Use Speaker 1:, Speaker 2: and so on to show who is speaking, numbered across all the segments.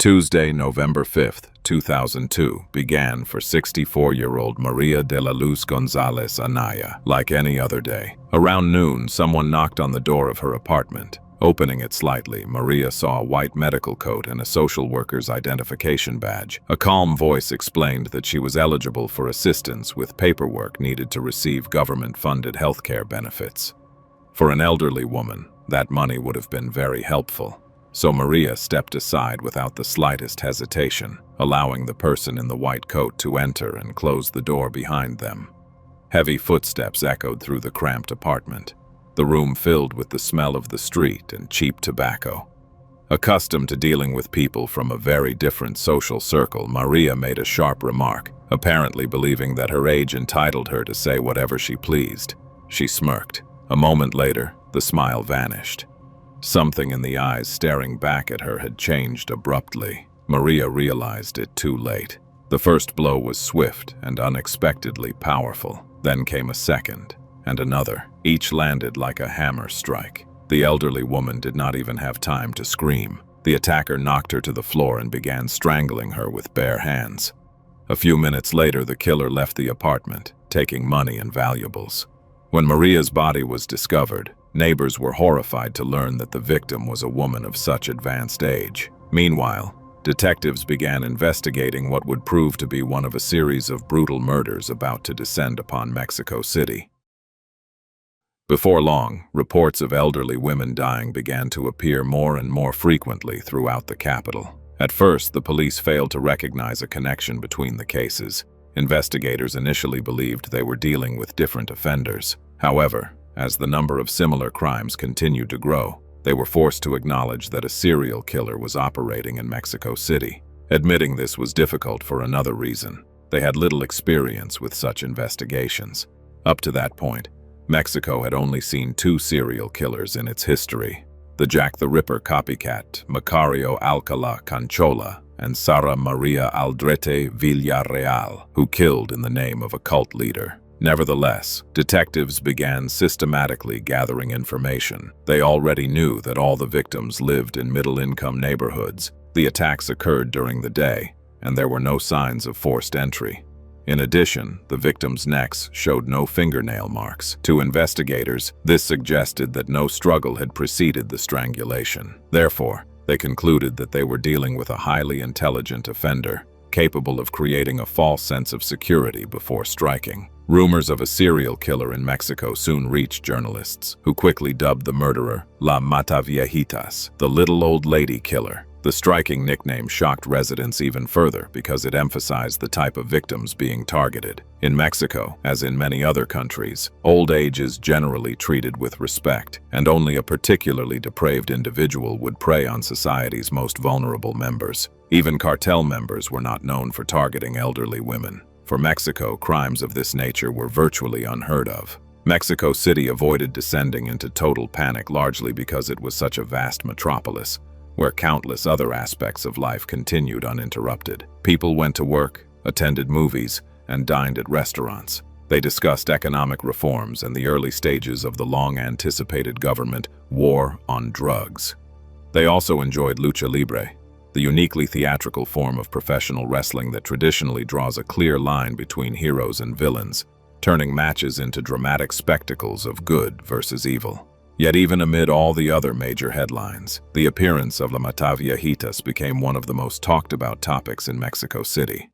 Speaker 1: Tuesday, November 5th, 2002, began for 64-year-old Maria de la Luz Gonzalez Anaya like any other day. Around noon, someone knocked on the door of her apartment. Opening it slightly, Maria saw a white medical coat and a social worker's identification badge. A calm voice explained that she was eligible for assistance with paperwork needed to receive government-funded healthcare benefits. For an elderly woman, that money would have been very helpful. So Maria stepped aside without the slightest hesitation, allowing the person in the white coat to enter and close the door behind them. Heavy footsteps echoed through the cramped apartment, the room filled with the smell of the street and cheap tobacco. Accustomed to dealing with people from a very different social circle, Maria made a sharp remark, apparently believing that her age entitled her to say whatever she pleased. She smirked. A moment later, the smile vanished. Something in the eyes staring back at her had changed abruptly. Maria realized it too late. The first blow was swift and unexpectedly powerful. Then came a second, and another. Each landed like a hammer strike. The elderly woman did not even have time to scream. The attacker knocked her to the floor and began strangling her with bare hands. A few minutes later, the killer left the apartment, taking money and valuables. When Maria's body was discovered, neighbors were horrified to learn that the victim was a woman of such advanced age. Meanwhile, detectives began investigating what would prove to be one of a series of brutal murders about to descend upon Mexico City. Before long, reports of elderly women dying began to appear more and more frequently throughout the capital. At first, the police failed to recognize a connection between the cases. Investigators initially believed they were dealing with different offenders. However, as the number of similar crimes continued to grow, they were forced to acknowledge that a serial killer was operating in Mexico City. Admitting this was difficult for another reason. They had little experience with such investigations. Up to that point, Mexico had only seen two serial killers in its history: the Jack the Ripper copycat, Macario Alcala Conchola, and Sara Maria Aldrete Villarreal, who killed in the name of a cult leader. Nevertheless, detectives began systematically gathering information. They already knew that all the victims lived in middle-income neighborhoods. The attacks occurred during the day, and there were no signs of forced entry. In addition, the victims' necks showed no fingernail marks. To investigators, this suggested that no struggle had preceded the strangulation. Therefore, they concluded that they were dealing with a highly intelligent offender, capable of creating a false sense of security before striking. Rumors of a serial killer in Mexico soon reached journalists, who quickly dubbed the murderer La Mataviejitas, the little old lady killer. The striking nickname shocked residents even further because it emphasized the type of victims being targeted. In Mexico, as in many other countries, old age is generally treated with respect, and only a particularly depraved individual would prey on society's most vulnerable members. Even cartel members were not known for targeting elderly women. For Mexico, crimes of this nature were virtually unheard of. Mexico City avoided descending into total panic largely because it was such a vast metropolis, where countless other aspects of life continued uninterrupted. People went to work, attended movies, and dined at restaurants. They discussed economic reforms and the early stages of the long-anticipated government war on drugs. They also enjoyed Lucha Libre, the uniquely theatrical form of professional wrestling that traditionally draws a clear line between heroes and villains, turning matches into dramatic spectacles of good versus evil. Yet even amid all the other major headlines, the appearance of La Mataviejitas became one of the most talked about topics in Mexico City.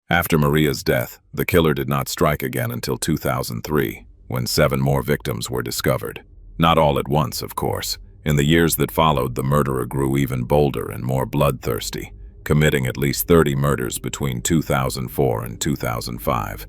Speaker 1: After Maria's death, the killer did not strike again until 2003, when 7 more victims were discovered. Not all at once, of course. In the years that followed, the murderer grew even bolder and more bloodthirsty, committing at least 30 murders between 2004 and 2005.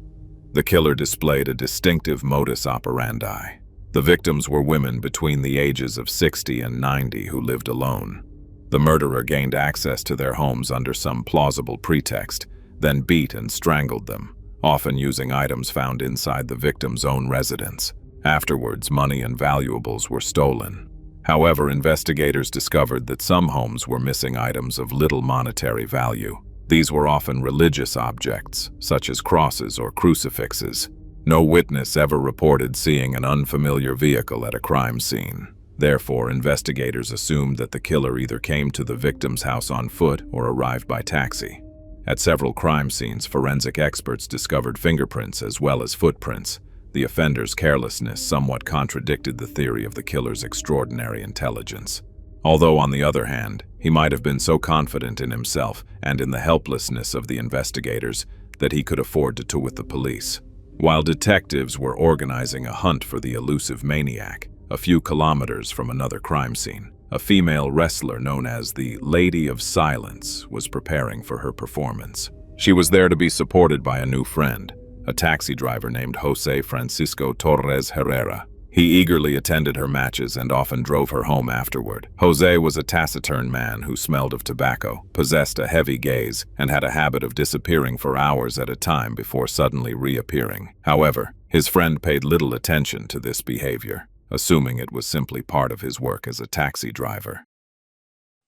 Speaker 1: The killer displayed a distinctive modus operandi. The victims were women between the ages of 60 and 90 who lived alone. The murderer gained access to their homes under some plausible pretext, then beat and strangled them, often using items found inside the victim's own residence. Afterwards, money and valuables were stolen. However, investigators discovered that some homes were missing items of little monetary value. These were often religious objects, such as crosses or crucifixes. No witness ever reported seeing an unfamiliar vehicle at a crime scene. Therefore, investigators assumed that the killer either came to the victim's house on foot or arrived by taxi. At several crime scenes, forensic experts discovered fingerprints as well as footprints. The offender's carelessness somewhat contradicted the theory of the killer's extraordinary intelligence. Although, on the other hand, he might have been so confident in himself and in the helplessness of the investigators that he could afford to tour with the police. While detectives were organizing a hunt for the elusive maniac, a few kilometers from another crime scene, a female wrestler known as the Lady of Silence was preparing for her performance. She was there to be supported by a new friend, a taxi driver named Jose Francisco Torres Herrera. He eagerly attended her matches and often drove her home afterward. Jose was a taciturn man who smelled of tobacco, possessed a heavy gaze, and had a habit of disappearing for hours at a time before suddenly reappearing. However, his friend paid little attention to this behavior, assuming it was simply part of his work as a taxi driver.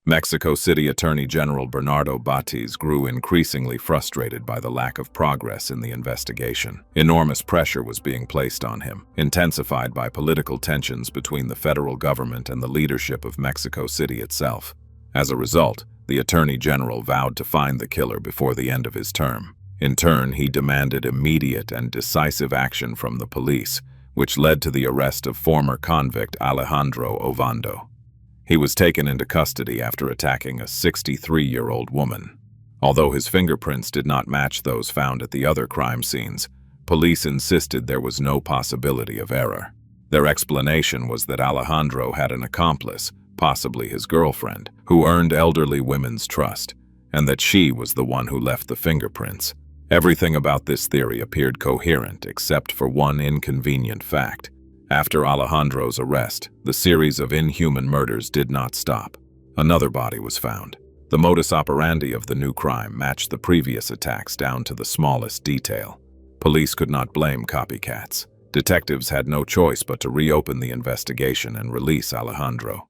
Speaker 1: Mexico City Attorney General Bernardo Batiz grew increasingly frustrated by the lack of progress in the investigation. Enormous pressure was being placed on him, intensified by political tensions between the federal government and the leadership of Mexico City itself. As a result, the Attorney General vowed to find the killer before the end of his term. In turn, he demanded immediate and decisive action from the police, which led to the arrest of former convict Alejandro Ovando. He was taken into custody after attacking a 63-year-old woman. Although his fingerprints did not match those found at the other crime scenes, police insisted there was no possibility of error. Their explanation was that Alejandro had an accomplice, possibly his girlfriend, who earned elderly women's trust, and that she was the one who left the fingerprints. Everything about this theory appeared coherent except for one inconvenient fact. After Alejandro's arrest, the series of inhuman murders did not stop. Another body was found. The modus operandi of the new crime matched the previous attacks down to the smallest detail. Police could not blame copycats. Detectives had no choice but to reopen the investigation and release Alejandro.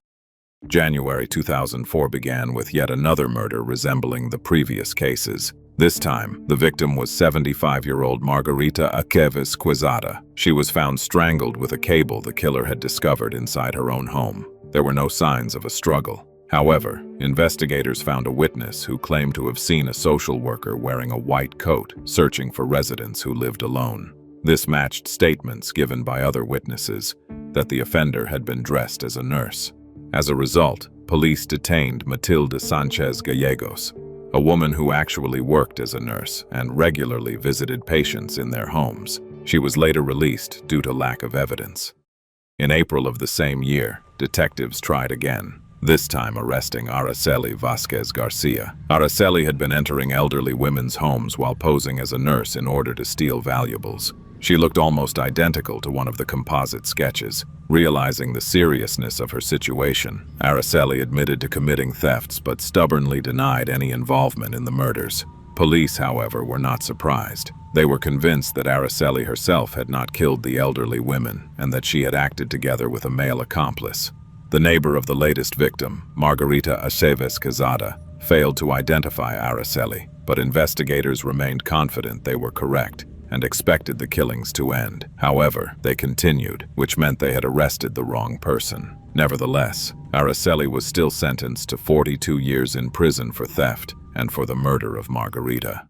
Speaker 1: January 2004 began with yet another murder resembling the previous cases. This time, the victim was 75-year-old Margarita Aceves Quezada. She was found strangled with a cable the killer had discovered inside her own home. There were no signs of a struggle. However, investigators found a witness who claimed to have seen a social worker wearing a white coat, searching for residents who lived alone. This matched statements given by other witnesses that the offender had been dressed as a nurse. As a result, police detained Matilde Sanchez Gallegos, a woman who actually worked as a nurse and regularly visited patients in their homes. She was later released due to lack of evidence. In April of the same year, detectives tried again, this time arresting Araceli Vasquez Garcia. Araceli had been entering elderly women's homes while posing as a nurse in order to steal valuables. She looked almost identical to one of the composite sketches. Realizing the seriousness of her situation, Araceli admitted to committing thefts but stubbornly denied any involvement in the murders. Police, however, were not surprised. They were convinced that Araceli herself had not killed the elderly women and that she had acted together with a male accomplice. The neighbor of the latest victim, Margarita Aceves Quezada, failed to identify Araceli, but investigators remained confident they were correct and expected the killings to end. However, they continued, which meant they had arrested the wrong person. Nevertheless, Araceli was still sentenced to 42 years in prison for theft and for the murder of Margarita.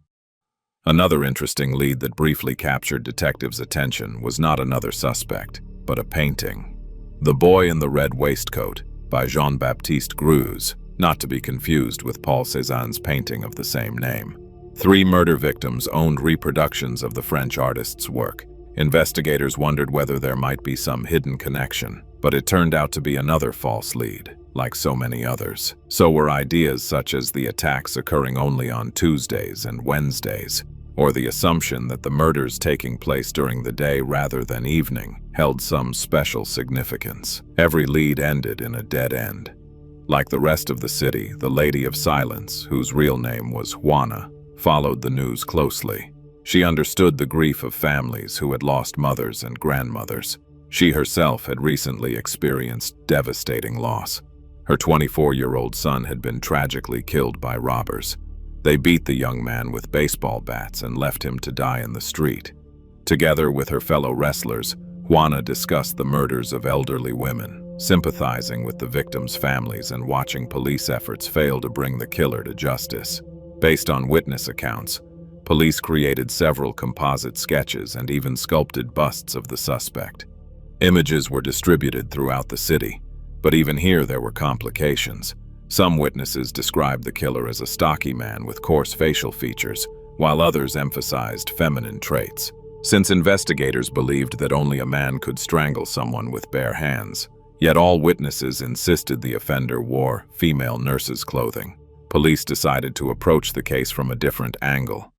Speaker 1: Another interesting lead that briefly captured detectives' attention was not another suspect, but a painting. The Boy in the Red Waistcoat by Jean-Baptiste Greuze, not to be confused with Paul Cézanne's painting of the same name. 3 murder victims owned reproductions of the French artist's work. Investigators wondered whether there might be some hidden connection, but it turned out to be another false lead, like so many others. So were ideas such as the attacks occurring only on Tuesdays and Wednesdays, or the assumption that the murders taking place during the day rather than evening held some special significance. Every lead ended in a dead end. Like the rest of the city, the Lady of Silence, whose real name was Juana, followed the news closely. She understood the grief of families who had lost mothers and grandmothers. She herself had recently experienced devastating loss. Her 24-year-old son had been tragically killed by robbers. They beat the young man with baseball bats and left him to die in the street. Together with her fellow wrestlers, Juana discussed the murders of elderly women. sympathizing with the victims' families and watching police efforts fail to bring the killer to justice. Based on witness accounts, police created several composite sketches and even sculpted busts of the suspect. Images were distributed throughout the city, but even here there were complications. Some witnesses described the killer as a stocky man with coarse facial features, while others emphasized feminine traits. Since investigators believed that only a man could strangle someone with bare hands, yet all witnesses insisted the offender wore female nurses' clothing, police decided to approach the case from a different angle.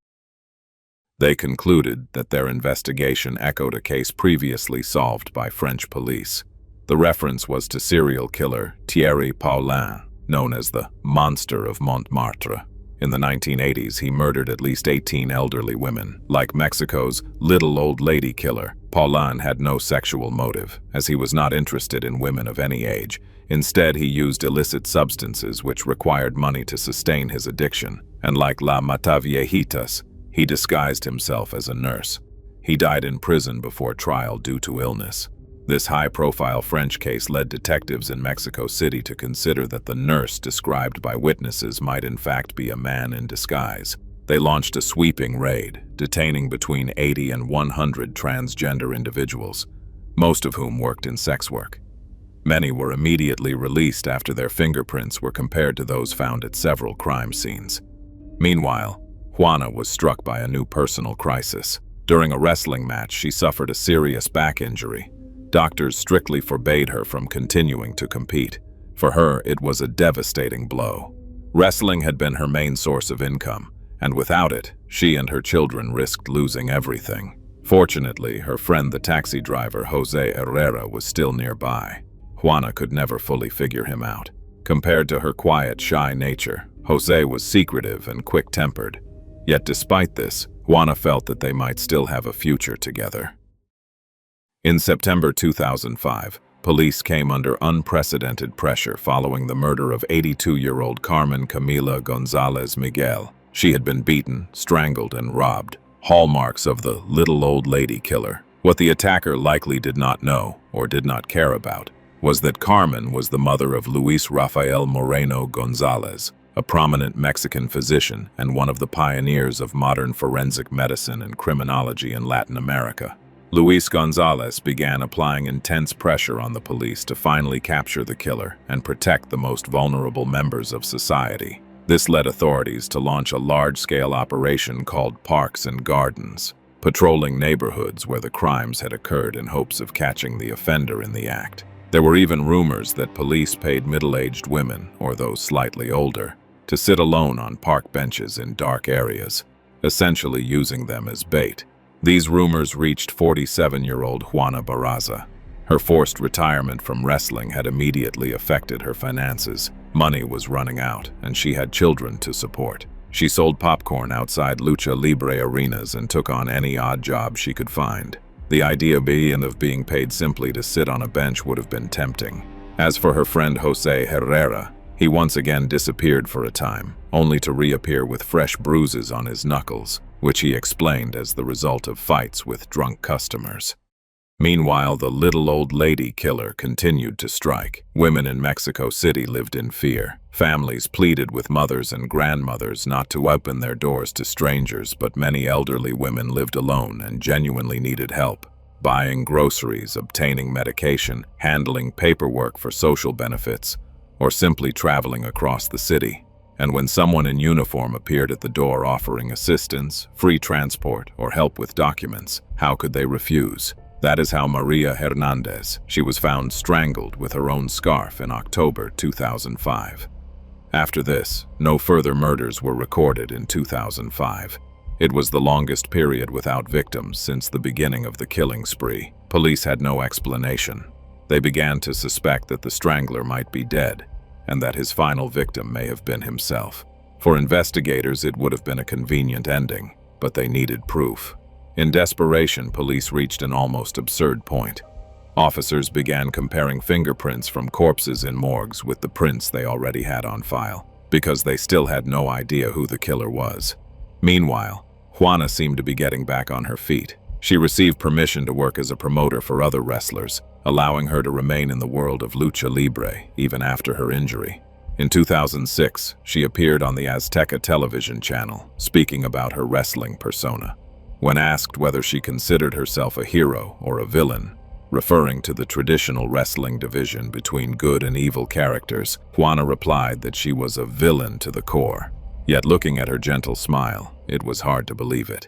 Speaker 1: They concluded that their investigation echoed a case previously solved by French police. The reference was to serial killer Thierry Paulin, known as the Monster of Montmartre. In the 1980s, he murdered at least 18 elderly women. Like Mexico's little old lady killer, Paulin had no sexual motive, as he was not interested in women of any age. Instead, he used illicit substances which required money to sustain his addiction. And like La Mataviejitas, he disguised himself as a nurse. He died in prison before trial due to illness. This high-profile French case led detectives in Mexico City to consider that the nurse described by witnesses might in fact be a man in disguise. They launched a sweeping raid, detaining between 80 and 100 transgender individuals, most of whom worked in sex work. Many were immediately released after their fingerprints were compared to those found at several crime scenes. Meanwhile, Juana was struck by a new personal crisis. During a wrestling match, she suffered a serious back injury. Doctors strictly forbade her from continuing to compete. For her, it was a devastating blow. Wrestling had been her main source of income, and without it, she and her children risked losing everything. Fortunately, her friend the taxi driver Jose Herrera was still nearby. Juana could never fully figure him out. Compared to her quiet, shy nature, Jose was secretive and quick-tempered. Yet despite this, Juana felt that they might still have a future together. In September 2005, police came under unprecedented pressure following the murder of 82-year-old Carmen Camila González Miguel. She had been beaten, strangled, and robbed, hallmarks of the little old lady killer. What the attacker likely did not know, or did not care about, was that Carmen was the mother of Luis Rafael Moreno González, a prominent Mexican physician and one of the pioneers of modern forensic medicine and criminology in Latin America. Luis González began applying intense pressure on the police to finally capture the killer and protect the most vulnerable members of society. This led authorities to launch a large-scale operation called Parks and Gardens, patrolling neighborhoods where the crimes had occurred in hopes of catching the offender in the act. There were even rumors that police paid middle-aged women, or those slightly older, to sit alone on park benches in dark areas, essentially using them as bait. These rumors reached 47-year-old Juana Barraza. Her forced retirement from wrestling had immediately affected her finances. Money was running out, and she had children to support. She sold popcorn outside Lucha Libre arenas and took on any odd job she could find. The idea of being paid simply to sit on a bench would have been tempting. As for her friend Jose Herrera, he once again disappeared for a time, only to reappear with fresh bruises on his knuckles, which he explained as the result of fights with drunk customers. Meanwhile, the little old lady killer continued to strike. Women in Mexico City lived in fear. Families pleaded with mothers and grandmothers not to open their doors to strangers, but many elderly women lived alone and genuinely needed help. Buying groceries, obtaining medication, handling paperwork for social benefits, or simply traveling across the city. And when someone in uniform appeared at the door offering assistance, free transport, or help with documents, how could they refuse? That is how Maria Hernandez. She was found strangled with her own scarf in October 2005. After this, no further murders were recorded in 2005. It was the longest period without victims since the beginning of the killing spree. Police had no explanation. They began to suspect that the strangler might be dead, and that his final victim may have been himself. For investigators, it would have been a convenient ending, but they needed proof. In desperation, police reached an almost absurd point. Officers began comparing fingerprints from corpses in morgues with the prints they already had on file, because they still had no idea who the killer was. Meanwhile, Juana seemed to be getting back on her feet. She received permission to work as a promoter for other wrestlers, allowing her to remain in the world of Lucha Libre even after her injury. In 2006, she appeared on the Azteca television channel, speaking about her wrestling persona. When asked whether she considered herself a hero or a villain, referring to the traditional wrestling division between good and evil characters, Juana replied that she was a villain to the core. Yet looking at her gentle smile, it was hard to believe it.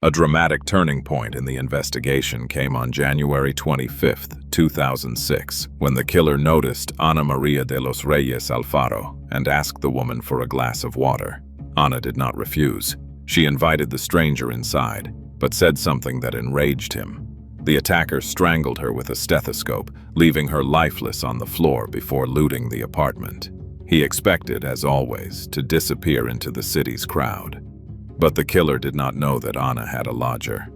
Speaker 1: A dramatic turning point in the investigation came on January 25, 2006, when the killer noticed Ana Maria de los Reyes Alfaro and asked the woman for a glass of water. Ana did not refuse. She invited the stranger inside, but said something that enraged him. The attacker strangled her with a stethoscope, leaving her lifeless on the floor before looting the apartment. He expected, as always, to disappear into the city's crowd. But the killer did not know that Ana had a lodger,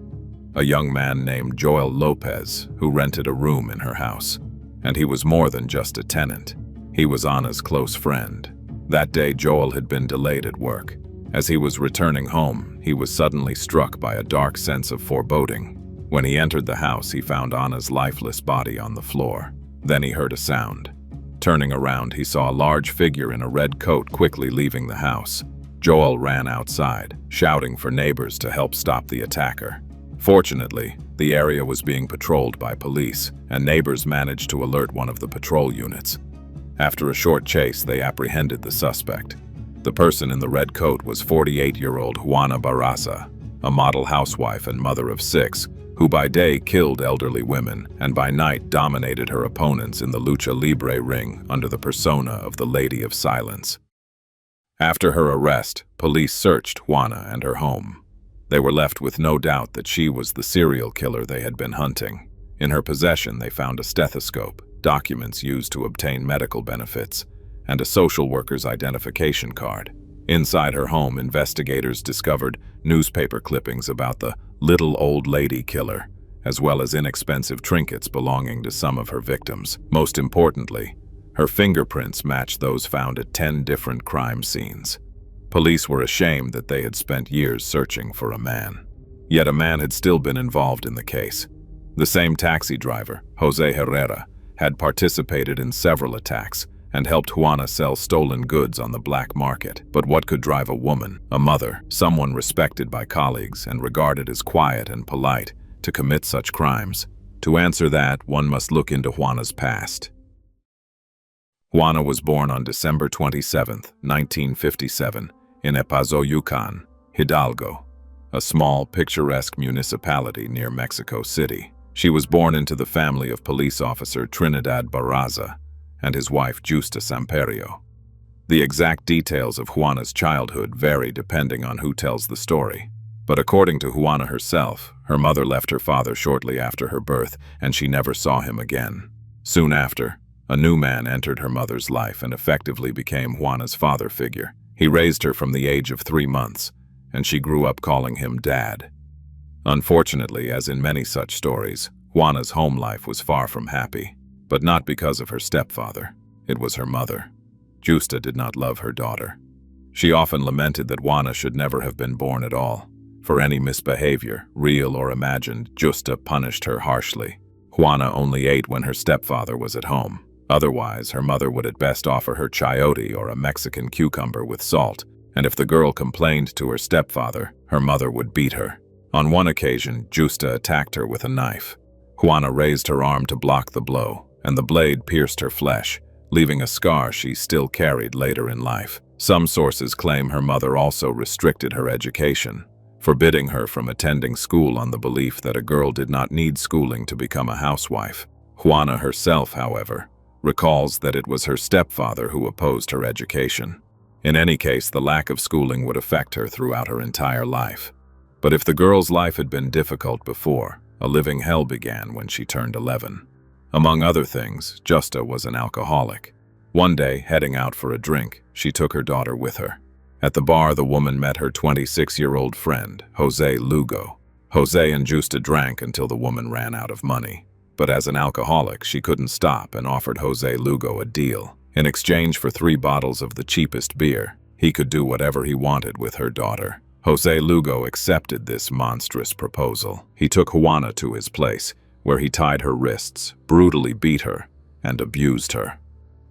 Speaker 1: a young man named Joel Lopez, who rented a room in her house. And he was more than just a tenant. He was Ana's close friend. That day, Joel had been delayed at work. As he was returning home, he was suddenly struck by a dark sense of foreboding. When he entered the house, he found Ana's lifeless body on the floor. Then he heard a sound. Turning around, he saw a large figure in a red coat quickly leaving the house. Joel ran outside, shouting for neighbors to help stop the attacker. Fortunately, the area was being patrolled by police, and neighbors managed to alert one of the patrol units. After a short chase, they apprehended the suspect. The person in the red coat was 48-year-old Juana Barraza, a model housewife and mother of 6, who by day killed elderly women and by night dominated her opponents in the Lucha Libre ring under the persona of the Lady of Silence. After her arrest, police searched Juana and her home. They were left with no doubt that she was the serial killer they had been hunting. In her possession, they found a stethoscope, documents used to obtain medical benefits, and a social worker's identification card. Inside her home, investigators discovered newspaper clippings about the little old lady killer, as well as inexpensive trinkets belonging to some of her victims. Most importantly, her fingerprints matched those found at 10 different crime scenes. Police were ashamed that they had spent years searching for a man. Yet a man had still been involved in the case. The same taxi driver, Jose Herrera, had participated in several attacks and helped Juana sell stolen goods on the black market. But what could drive a woman, a mother, someone respected by colleagues and regarded as quiet and polite, to commit such crimes? To answer that, one must look into Juana's past. Juana was born on December 27, 1957, in Epazoyucan, Hidalgo, a small, picturesque municipality near Mexico City. She was born into the family of police officer Trinidad Barraza and his wife Justa Samperio. The exact details of Juana's childhood vary depending on who tells the story. But according to Juana herself, her mother left her father shortly after her birth, and she never saw him again. Soon after, a new man entered her mother's life and effectively became Juana's father figure. He raised her from the age of 3 months, and she grew up calling him Dad. Unfortunately, as in many such stories, Juana's home life was far from happy, but not because of her stepfather. It was her mother. Justa did not love her daughter. She often lamented that Juana should never have been born at all. For any misbehavior, real or imagined, Justa punished her harshly. Juana only ate when her stepfather was at home. Otherwise, her mother would at best offer her chayote or a Mexican cucumber with salt, and if the girl complained to her stepfather, her mother would beat her. On one occasion, Justa attacked her with a knife. Juana raised her arm to block the blow, and the blade pierced her flesh, leaving a scar she still carried later in life. Some sources claim her mother also restricted her education, forbidding her from attending school on the belief that a girl did not need schooling to become a housewife. Juana herself, however, recalls that it was her stepfather who opposed her education. In any case, the lack of schooling would affect her throughout her entire life. But if the girl's life had been difficult before, a living hell began when she turned 11. Among other things, Justa was an alcoholic. One day, heading out for a drink, she took her daughter with her. At the bar, the woman met her 26-year-old friend, Jose Lugo. Jose and Justa drank until the woman ran out of money. But as an alcoholic, she couldn't stop and offered Jose Lugo a deal. In exchange for 3 bottles of the cheapest beer, he could do whatever he wanted with her daughter. Jose Lugo accepted this monstrous proposal. He took Juana to his place, where he tied her wrists, brutally beat her, and abused her.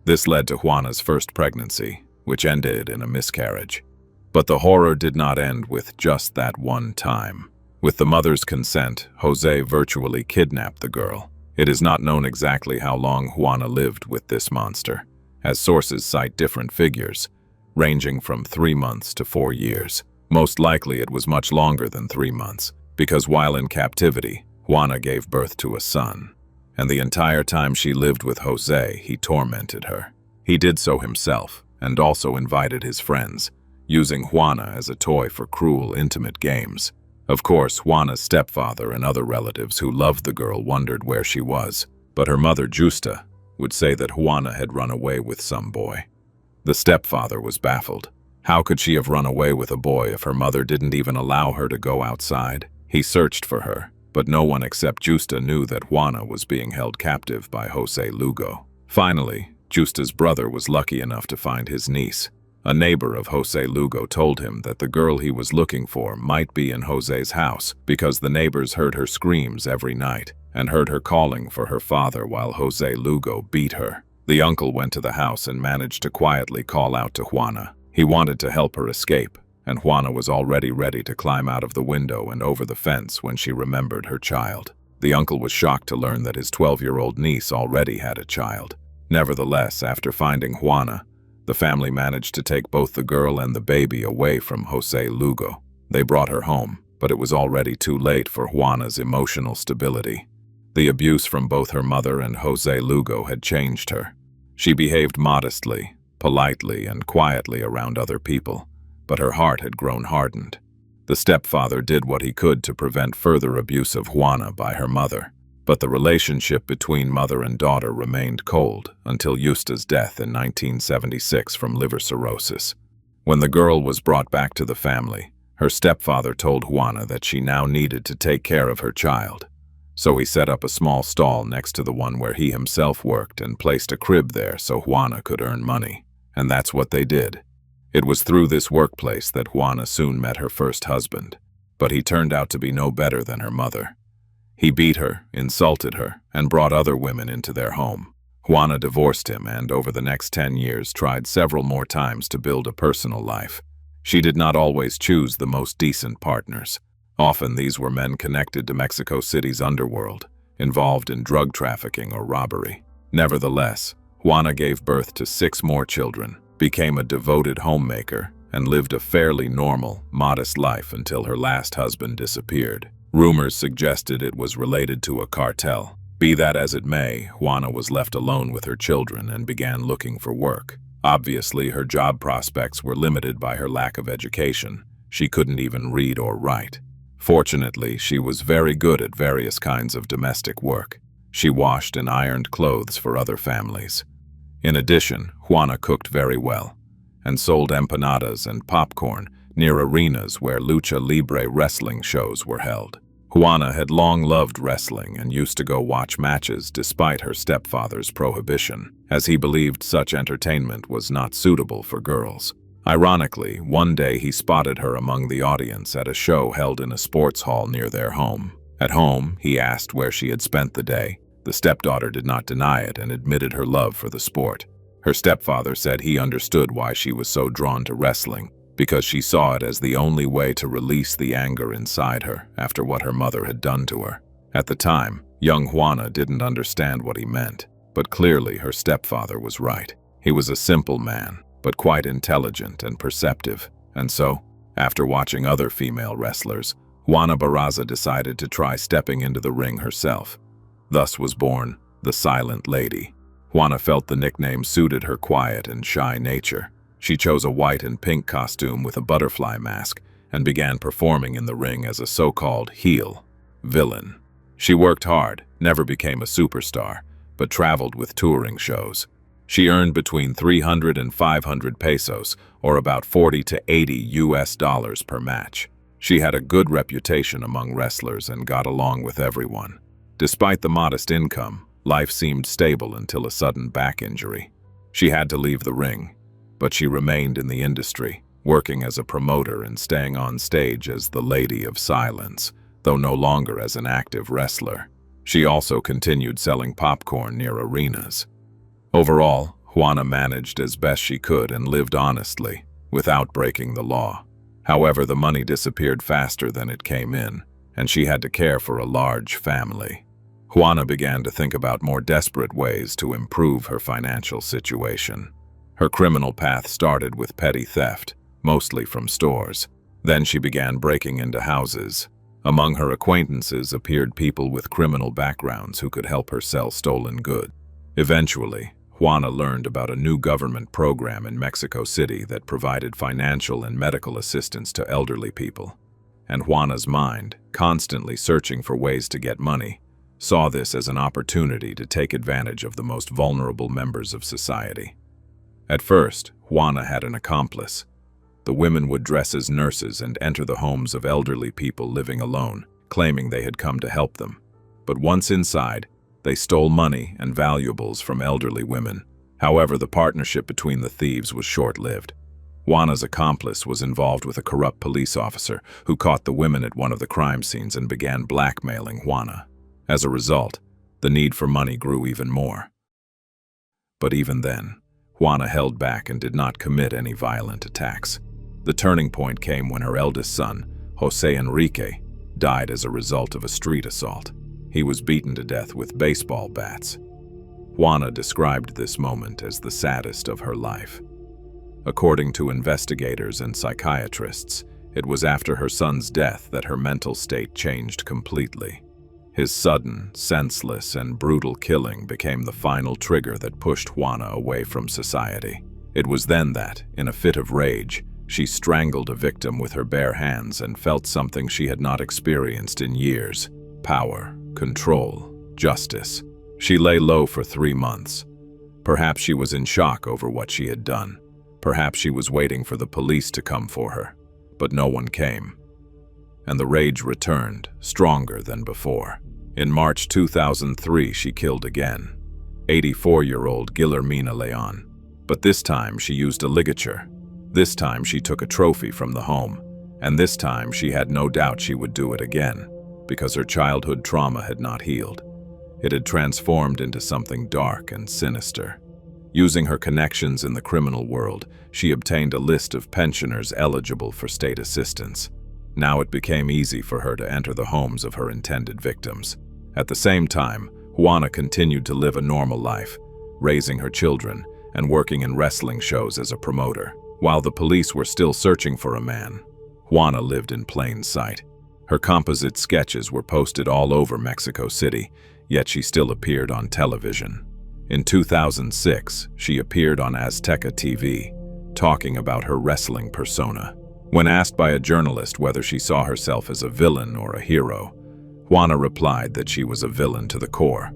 Speaker 1: This led to Juana's first pregnancy, which ended in a miscarriage. But the horror did not end with just that one time. With the mother's consent, Jose virtually kidnapped the girl. It is not known exactly how long Juana lived with this monster, as sources cite different figures, ranging from 3 months to 4 years. Most likely it was much longer than 3 months, because while in captivity, Juana gave birth to a son. And the entire time she lived with Jose, he tormented her. He did so himself, and also invited his friends, using Juana as a toy for cruel, intimate games. Of course, Juana's stepfather and other relatives who loved the girl wondered where she was, but her mother, Justa, would say that Juana had run away with some boy. The stepfather was baffled. How could she have run away with a boy if her mother didn't even allow her to go outside? He searched for her, but no one except Justa knew that Juana was being held captive by Jose Lugo. Finally, Justa's brother was lucky enough to find his niece. A neighbor of Jose Lugo told him that the girl he was looking for might be in Jose's house because the neighbors heard her screams every night and heard her calling for her father while Jose Lugo beat her. The uncle went to the house and managed to quietly call out to Juana. He wanted to help her escape, and Juana was already ready to climb out of the window and over the fence when she remembered her child. The uncle was shocked to learn that his 12-year-old niece already had a child. Nevertheless, after finding Juana, the family managed to take both the girl and the baby away from Jose Lugo. They brought her home, but it was already too late for Juana's emotional stability. The abuse from both her mother and Jose Lugo had changed her. She behaved modestly, politely, and quietly around other people, but her heart had grown hardened. The stepfather did what he could to prevent further abuse of Juana by her mother, but the relationship between mother and daughter remained cold until Justa's death in 1976 from liver cirrhosis. When the girl was brought back to the family, her stepfather told Juana that she now needed to take care of her child. So he set up a small stall next to the one where he himself worked and placed a crib there so Juana could earn money. And that's what they did. It was through this workplace that Juana soon met her first husband, but he turned out to be no better than her mother. He beat her, insulted her, and brought other women into their home. Juana divorced him and, over the next 10 years, tried several more times to build a personal life. She did not always choose the most decent partners. Often these were men connected to Mexico City's underworld, involved in drug trafficking or robbery. Nevertheless, Juana gave birth to 6 more children, became a devoted homemaker, and lived a fairly normal, modest life until her last husband disappeared. Rumors suggested it was related to a cartel. Be that as it may, Juana was left alone with her children and began looking for work. Obviously, her job prospects were limited by her lack of education. She couldn't even read or write. Fortunately, she was very good at various kinds of domestic work. She washed and ironed clothes for other families. In addition, Juana cooked very well and sold empanadas and popcorn near arenas where Lucha Libre wrestling shows were held. Juana had long loved wrestling and used to go watch matches despite her stepfather's prohibition, as he believed such entertainment was not suitable for girls. Ironically, one day he spotted her among the audience at a show held in a sports hall near their home. At home, he asked where she had spent the day. The stepdaughter did not deny it and admitted her love for the sport. Her stepfather said he understood why she was so drawn to wrestling, because she saw it as the only way to release the anger inside her after what her mother had done to her. At the time, young Juana didn't understand what he meant, but clearly her stepfather was right. He was a simple man, but quite intelligent and perceptive, and so, after watching other female wrestlers, Juana Barraza decided to try stepping into the ring herself. Thus was born the Silent Lady. Juana felt the nickname suited her quiet and shy nature. She chose a white and pink costume with a butterfly mask and began performing in the ring as a so-called heel villain. She worked hard, never became a superstar, but traveled with touring shows. She earned between 300 and 500 pesos, or about 40 to 80 US dollars per match. She had a good reputation among wrestlers and got along with everyone. Despite the modest income, life seemed stable until a sudden back injury. She had to leave the ring, but she remained in the industry, working as a promoter and staying on stage as the Lady of Silence, though no longer as an active wrestler. She also continued selling popcorn near arenas. Overall, Juana managed as best she could and lived honestly, without breaking the law. However, the money disappeared faster than it came in, and she had to care for a large family. Juana began to think about more desperate ways to improve her financial situation. Her criminal path started with petty theft, mostly from stores. Then she began breaking into houses. Among her acquaintances appeared people with criminal backgrounds who could help her sell stolen goods. Eventually, Juana learned about a new government program in Mexico City that provided financial and medical assistance to elderly people. And Juana's mind, constantly searching for ways to get money, saw this as an opportunity to take advantage of the most vulnerable members of society. At first, Juana had an accomplice. The women would dress as nurses and enter the homes of elderly people living alone, claiming they had come to help them. But once inside, they stole money and valuables from elderly women. However, the partnership between the thieves was short-lived. Juana's accomplice was involved with a corrupt police officer who caught the women at one of the crime scenes and began blackmailing Juana. As a result, the need for money grew even more. But even then, Juana held back and did not commit any violent attacks. The turning point came when her eldest son, José Enrique, died as a result of a street assault. He was beaten to death with baseball bats. Juana described this moment as the saddest of her life. According to investigators and psychiatrists, it was after her son's death that her mental state changed completely. His sudden, senseless, and brutal killing became the final trigger that pushed Juana away from society. It was then that, in a fit of rage, she strangled a victim with her bare hands and felt something she had not experienced in years: power, control, justice. She lay low for 3 months. Perhaps she was in shock over what she had done. Perhaps she was waiting for the police to come for her. But no one came. And the rage returned, stronger than before. In March 2003, she killed again. 84-year-old Guillermina Leon. But this time she used a ligature. This time she took a trophy from the home. And this time she had no doubt she would do it again, because her childhood trauma had not healed. It had transformed into something dark and sinister. Using her connections in the criminal world, she obtained a list of pensioners eligible for state assistance. Now it became easy for her to enter the homes of her intended victims. At the same time, Juana continued to live a normal life, raising her children and working in wrestling shows as a promoter. While the police were still searching for a man, Juana lived in plain sight. Her composite sketches were posted all over Mexico City, yet she still appeared on television. In 2006, she appeared on Azteca TV, talking about her wrestling persona. When asked by a journalist whether she saw herself as a villain or a hero, Juana replied that she was a villain to the core.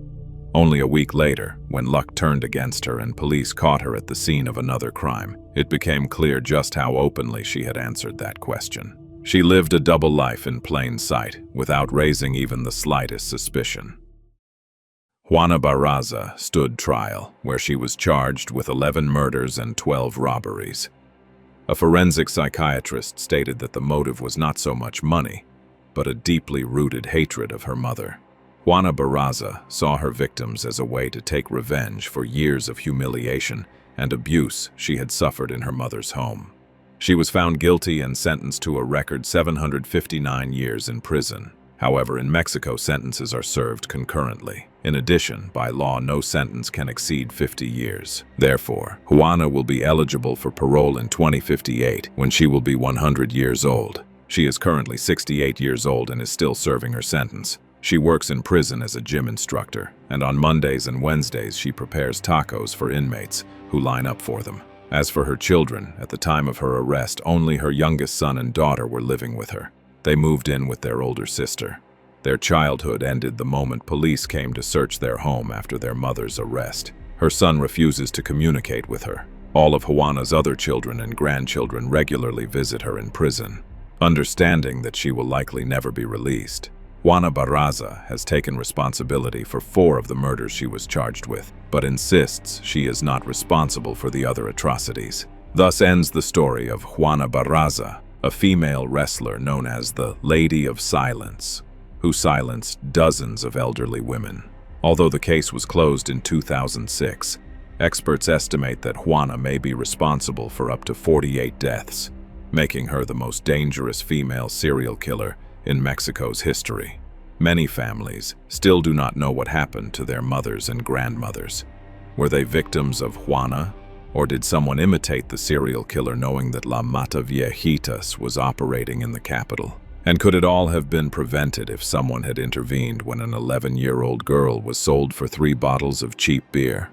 Speaker 1: Only a week later, when luck turned against her and police caught her at the scene of another crime, it became clear just how openly she had answered that question. She lived a double life in plain sight, without raising even the slightest suspicion. Juana Barraza stood trial, where she was charged with 11 murders and 12 robberies. A forensic psychiatrist stated that the motive was not so much money, but a deeply rooted hatred of her mother. Juana Barraza saw her victims as a way to take revenge for years of humiliation and abuse she had suffered in her mother's home. She was found guilty and sentenced to a record 759 years in prison. However, in Mexico, sentences are served concurrently. In addition, by law, no sentence can exceed 50 years. Therefore, Juana will be eligible for parole in 2058, when she will be 100 years old. She is currently 68 years old and is still serving her sentence. She works in prison as a gym instructor, and on Mondays and Wednesdays she prepares tacos for inmates who line up for them. As for her children, at the time of her arrest, only her youngest son and daughter were living with her. They moved in with their older sister. Their childhood ended the moment police came to search their home after their mother's arrest. Her son refuses to communicate with her. All of Juana's other children and grandchildren regularly visit her in prison. Understanding that she will likely never be released, Juana Barraza has taken responsibility for 4 of the murders she was charged with, but insists she is not responsible for the other atrocities. Thus ends the story of Juana Barraza, a female wrestler known as the Lady of Silence, who silenced dozens of elderly women. Although the case was closed in 2006, experts estimate that Juana may be responsible for up to 48 deaths, making her the most dangerous female serial killer in Mexico's history. Many families still do not know what happened to their mothers and grandmothers. Were they victims of Juana, or did someone imitate the serial killer knowing that La Mataviejitas was operating in the capital? And could it all have been prevented if someone had intervened when an 11-year-old girl was sold for 3 bottles of cheap beer?